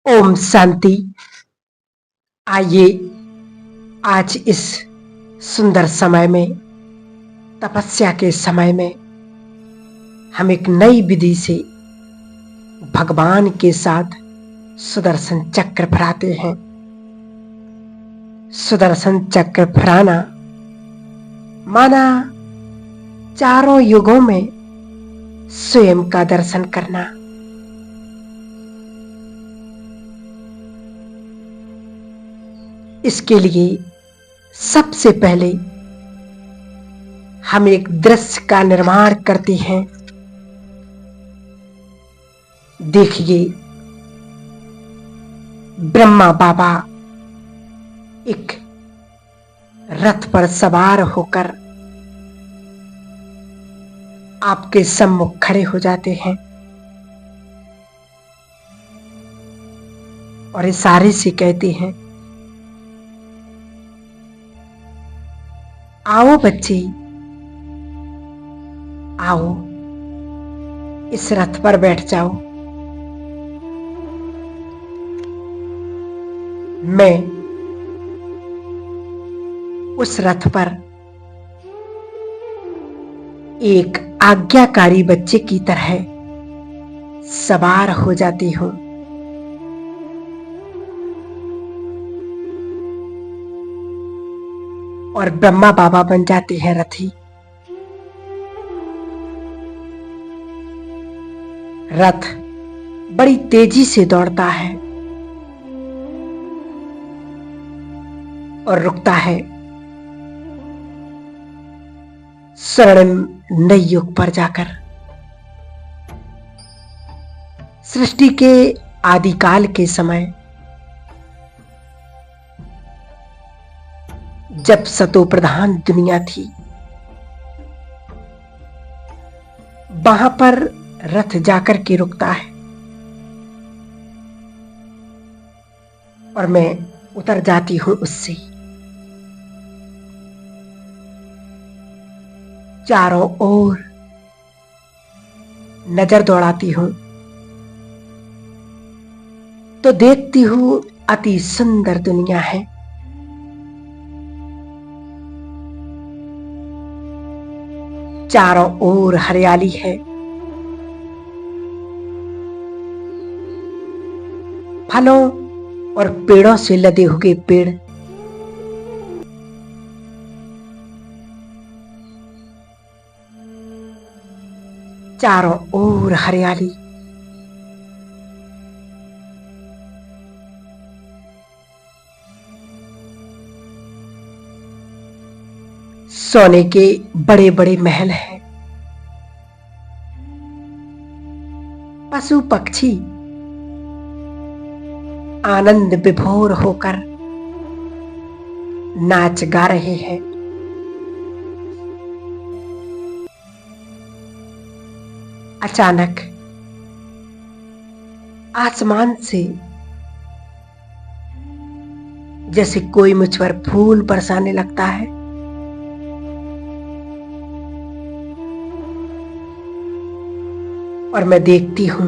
ओम शांति। आइए आज इस सुंदर समय में, तपस्या के समय में, हम एक नई विधि से भगवान के साथ सुदर्शन चक्र फहराते हैं। सुदर्शन चक्र फहराना माना चारों युगों में स्वयं का दर्शन करना। इसके लिए सबसे पहले हम एक दृश्य का निर्माण करते हैं। देखिए, ब्रह्मा बाबा एक रथ पर सवार होकर आपके सम्मुख खड़े हो जाते हैं और इशारे से कहते हैं, आओ बच्चे, आओ इस रथ पर बैठ जाओ। मैं उस रथ पर एक आज्ञाकारी बच्चे की तरह सवार हो जाती हूं और ब्रह्मा बाबा बन जाते हैं रथी। रथ बड़ी तेजी से दौड़ता है और रुकता है स्वर्णिम नई युग पर जाकर। सृष्टि के आदिकाल के समय जब सतो प्रधान दुनिया थी, वहां पर रथ जाकर के रुकता है और मैं उतर जाती हूं उससे। चारों ओर नजर दौड़ाती हूं तो देखती हूं अति सुंदर दुनिया है। चारों ओर हरियाली है, फलों और पेड़ों से लदे हुए पेड़, चारों ओर हरियाली। सोने के बड़े बड़े महल हैं, पशु पक्षी आनंद विभोर होकर नाच गा रहे हैं। अचानक आसमान से जैसे कोई मुझ पर फूल बरसाने लगता है और मैं देखती हूं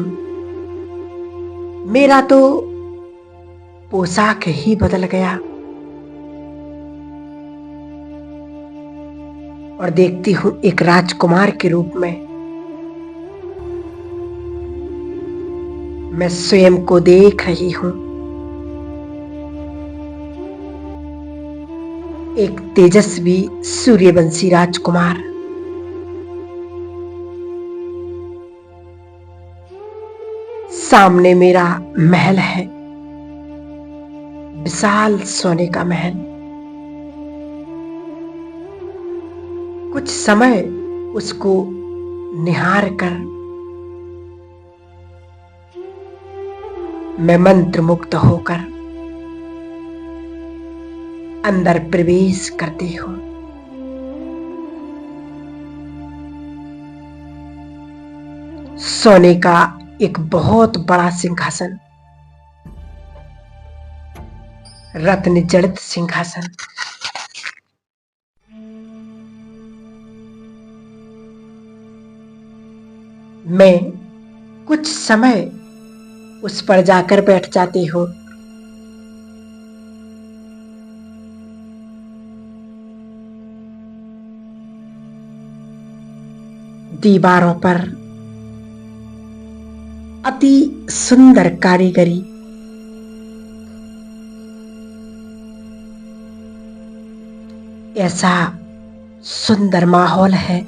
मेरा तो पोशाक ही बदल गया और देखती हूं एक राजकुमार के रूप में मैं स्वयं को देख रही हूं। एक तेजस्वी सूर्यवंशी राजकुमार। सामने मेरा महल है, विशाल सोने का महल। कुछ समय उसको निहार कर मैं मंत्र मुक्त होकर अंदर प्रवेश करती हूं। सोने का एक बहुत बड़ा सिंहासन, रत्न जड़ित सिंहासन। मैं कुछ समय उस पर जाकर बैठ जाते हो। दीवारों पर अति सुंदर कारीगरी, ऐसा सुंदर माहौल है।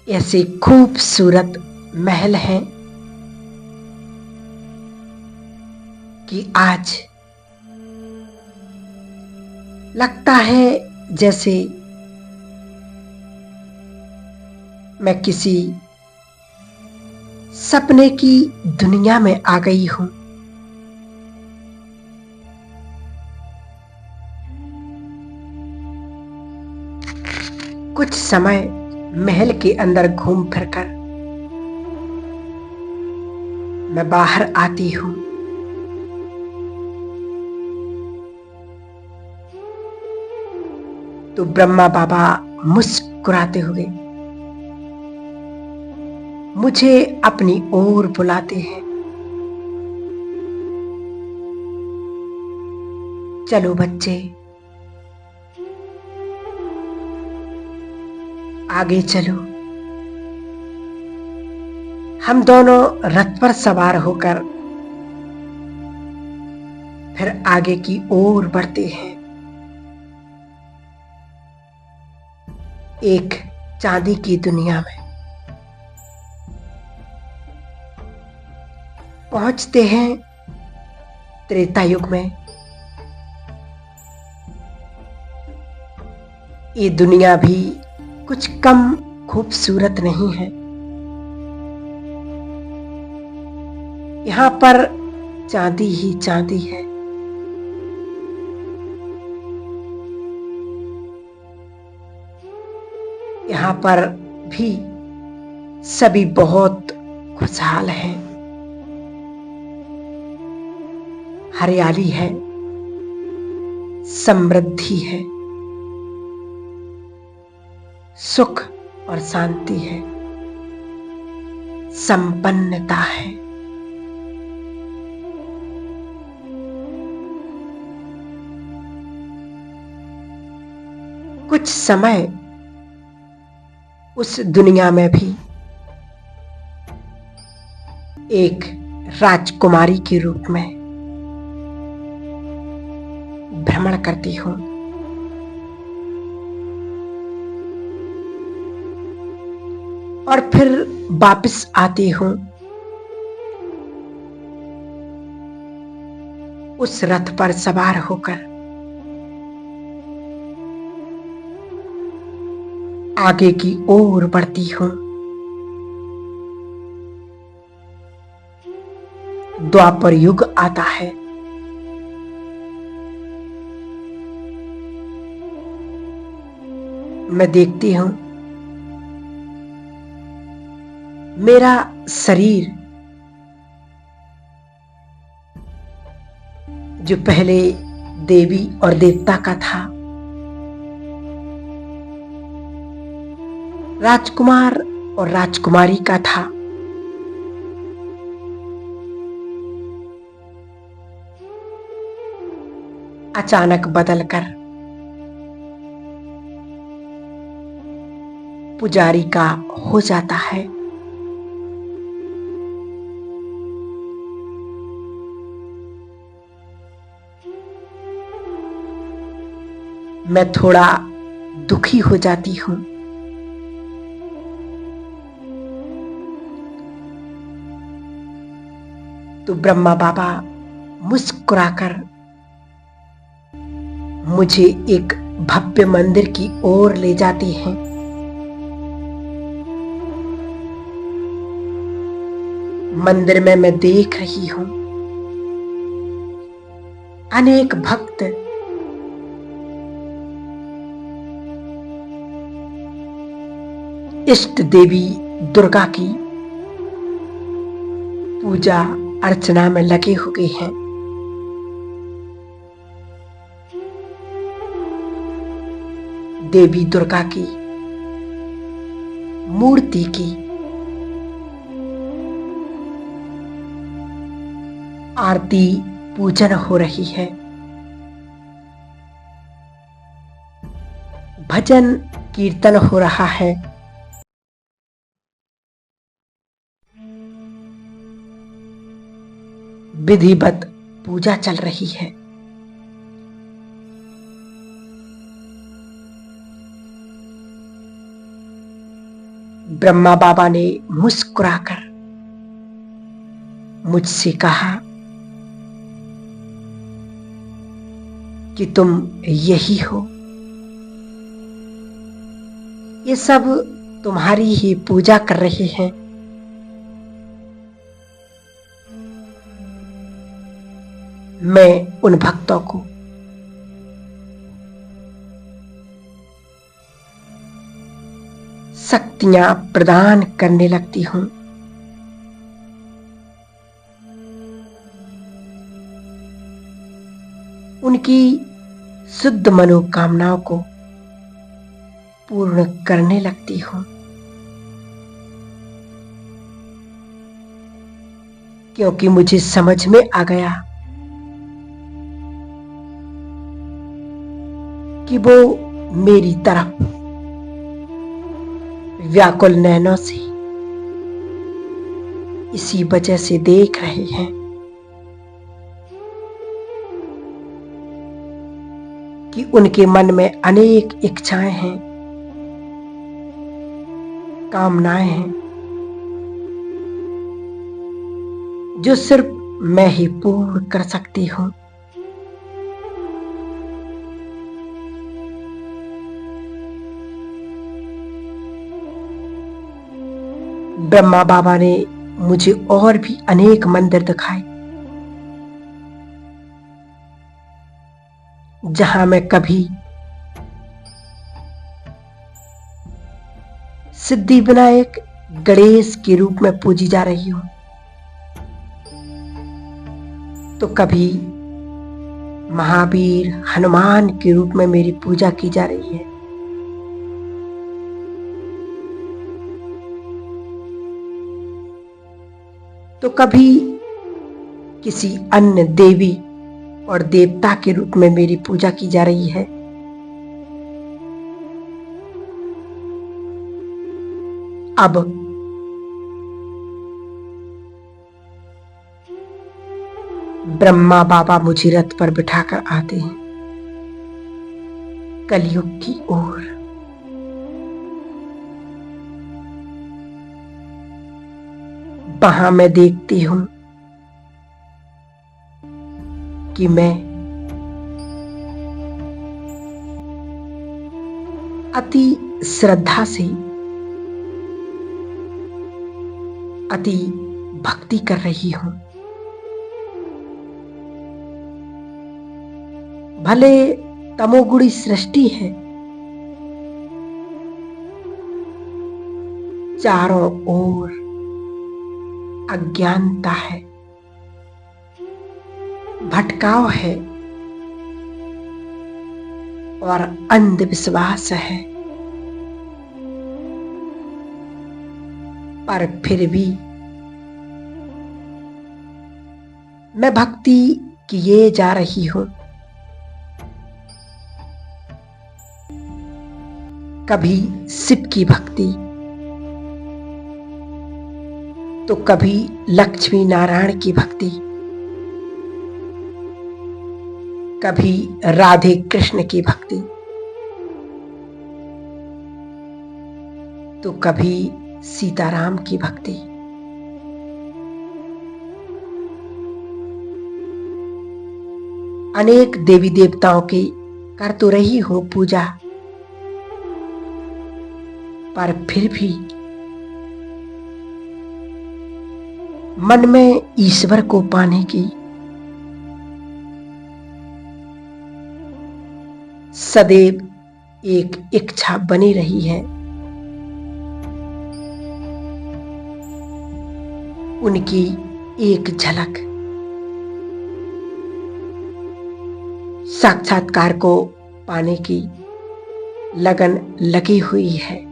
ऐसे खूबसूरत महल हैं कि आज लगता है जैसे मैं किसी सपने की दुनिया में आ गई हूं। कुछ समय महल के अंदर घूम फिरकर मैं बाहर आती हूं। तो ब्रह्मा बाबा मुस्कुराते हुए मुझे अपनी ओर बुलाते हैं। चलो बच्चे, आगे चलो। हम दोनों रथ पर सवार होकर फिर आगे की ओर बढ़ते हैं। एक चांदी की दुनिया में पहुंचते हैं। त्रेता युग में ये दुनिया भी कुछ कम खूबसूरत नहीं है। यहां पर चांदी ही चांदी है। यहां पर भी सभी बहुत खुशहाल हैं। हरियाली है, समृद्धि है, सुख और शांति है, संपन्नता है। कुछ समय उस दुनिया में भी एक राजकुमारी के रूप में भ्रमण करती हूं। और फिर वापस आती हूं उस रथ पर सवार होकर। आगे की ओर बढ़ती हूं। द्वापर युग आता है। मैं देखती हूं मेरा शरीर जो पहले देवी और देवता का था, राजकुमार और राजकुमारी का था, अचानक बदलकर पुजारी का हो जाता है। मैं थोड़ा दुखी हो जाती हूं। तो ब्रह्मा बाबा मुस्कुराकर मुझे एक भव्य मंदिर की ओर ले जाती हैं। मंदिर में मैं देख रही हूं अनेक भक्त इष्ट देवी दुर्गा की पूजा अर्चना में लगे हुए हैं। देवी दुर्गा की मूर्ति की आरती पूजन हो रही है, भजन कीर्तन हो रहा है, विधिवत पूजा चल रही है। ब्रह्मा बाबा ने मुस्कुराकर मुझसे कहा कि तुम यही हो, ये सब तुम्हारी ही पूजा कर रहे हैं। मैं उन भक्तों को शक्तियां प्रदान करने लगती हूं। उनकी शुद्ध मनोकामनाओं को पूर्ण करने लगती हूं, क्योंकि मुझे समझ में आ गया कि वो मेरी तरफ व्याकुल नैनों से इसी वजह से देख रहे हैं कि उनके मन में अनेक इच्छाएं हैं, कामनाएं हैं, जो सिर्फ मैं ही पूर्ण कर सकती हूं। ब्रह्मा बाबा ने मुझे और भी अनेक मंदिर दिखाए, जहां मैं कभी सिद्धि विनायक गणेश के रूप में पूजी जा रही हूं, तो कभी महावीर हनुमान के रूप में मेरी पूजा की जा रही है। तो कभी किसी अन्य देवी और देवता के रूप में मेरी पूजा की जा रही है। अब ब्रह्मा बाबा मुझे रथ पर बिठाकर आते हैं कलयुग की ओर। वहां मैं देखती हूं कि मैं अति श्रद्धा से अति भक्ति कर रही हूं। भले तमोगुणी सृष्टि है, चारों ओर अज्ञानता है, भटकाव है और अंधविश्वास है, पर फिर भी मैं भक्ति किए जा रही हूं। कभी शिव की भक्ति, तो कभी लक्ष्मी नारायण की भक्ति, कभी राधे कृष्ण की भक्ति, तो कभी सीताराम की भक्ति। अनेक देवी देवताओं की कर तो रही हूं पूजा, पर फिर भी मन में ईश्वर को पाने की सदैव एक इच्छा बनी रही है। उनकी एक झलक साक्षात्कार को पाने की लगन लगी हुई है।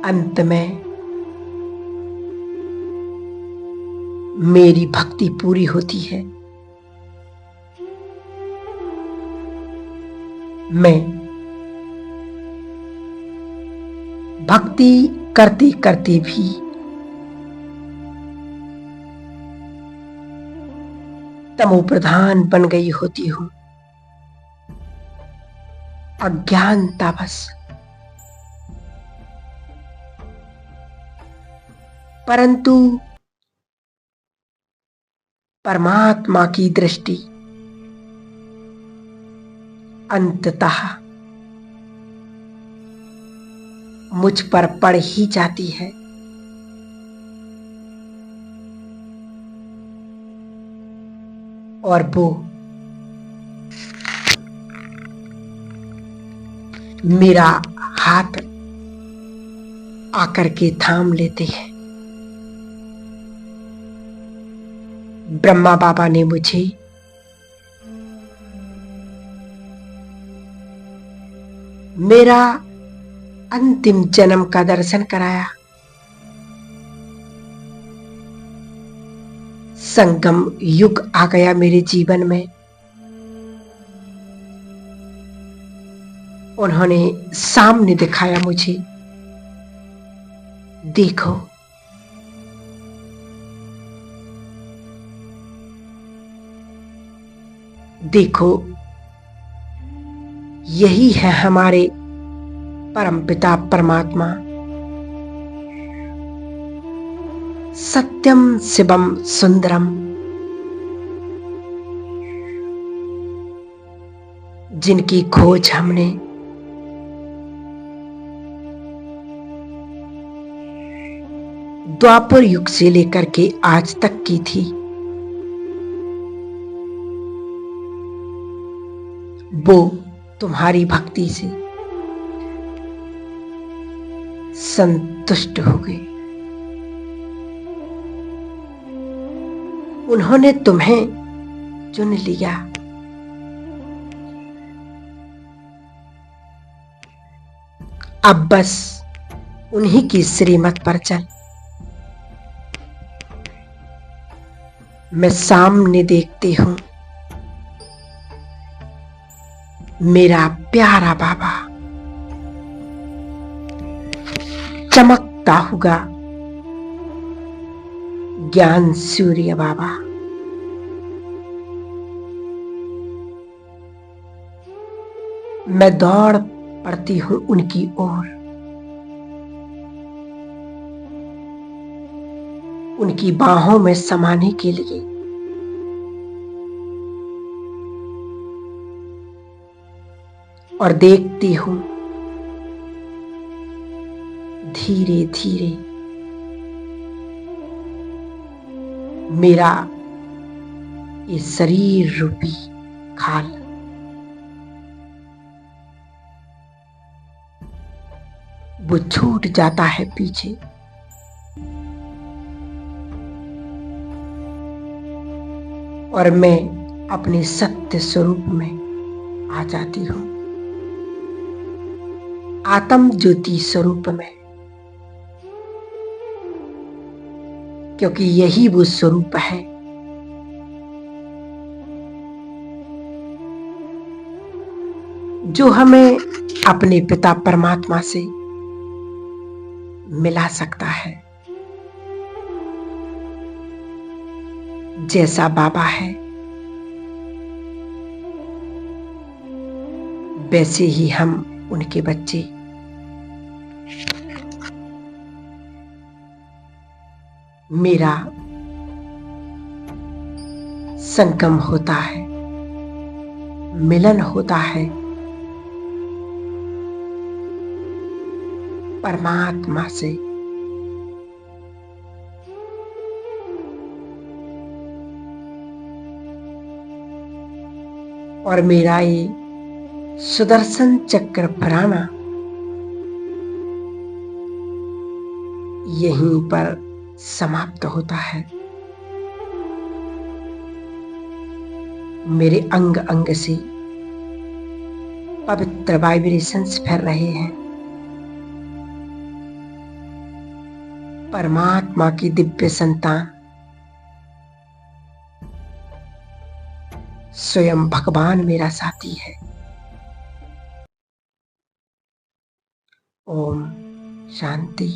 अंत में मेरी भक्ति पूरी होती है। मैं भक्ति करते करते भी तमो प्रधान बन गई होती हूँ, अज्ञानतावश। परंतु परमात्मा की दृष्टि अंततः मुझ पर पड़ ही जाती है। और वो मेरा हाथ आकर के थाम लेते हैं। ब्रह्मा बाबा ने मुझे मेरा अंतिम जन्म का दर्शन कराया। संगम युग आ गया मेरे जीवन में। उन्होंने सामने दिखाया मुझे, देखो देखो, यही है हमारे परमपिता परमात्मा। सत्यम शिवम सुंदरम, जिनकी खोज हमने द्वापर युग से लेकर के आज तक की थी। वो तुम्हारी भक्ति से संतुष्ट हो गए। उन्होंने तुम्हें चुन लिया। अब बस उन्हीं की श्रीमत पर चल। मैं सामने देखती हूं मेरा प्यारा बाबा चमकता हुआ ज्ञान सूर्य बाबा। मैं दौड़ पड़ती हूं उनकी ओर, उनकी बाहों में समाने के लिए। और देखती हूं धीरे धीरे मेरा ये शरीर रूपी खाल वो छूट जाता है पीछे। और मैं अपने सत्य स्वरूप में आ जाती हूं, आत्म ज्योति स्वरूप में। क्योंकि यही वो स्वरूप है जो हमें अपने पिता परमात्मा से मिला सकता है। जैसा बाबा है वैसे ही हम उनके बच्चे। मेरा संगम होता है, मिलन होता है परमात्मा से। और मेरा ये सुदर्शन चक्र फहराना यहीं पर समाप्त होता है। मेरे अंग अंग से पवित्र वाइब्रेशंस फैल रहे हैं। परमात्मा की दिव्य संतान स्वयं भगवान मेरा साथी है। ओम शांति।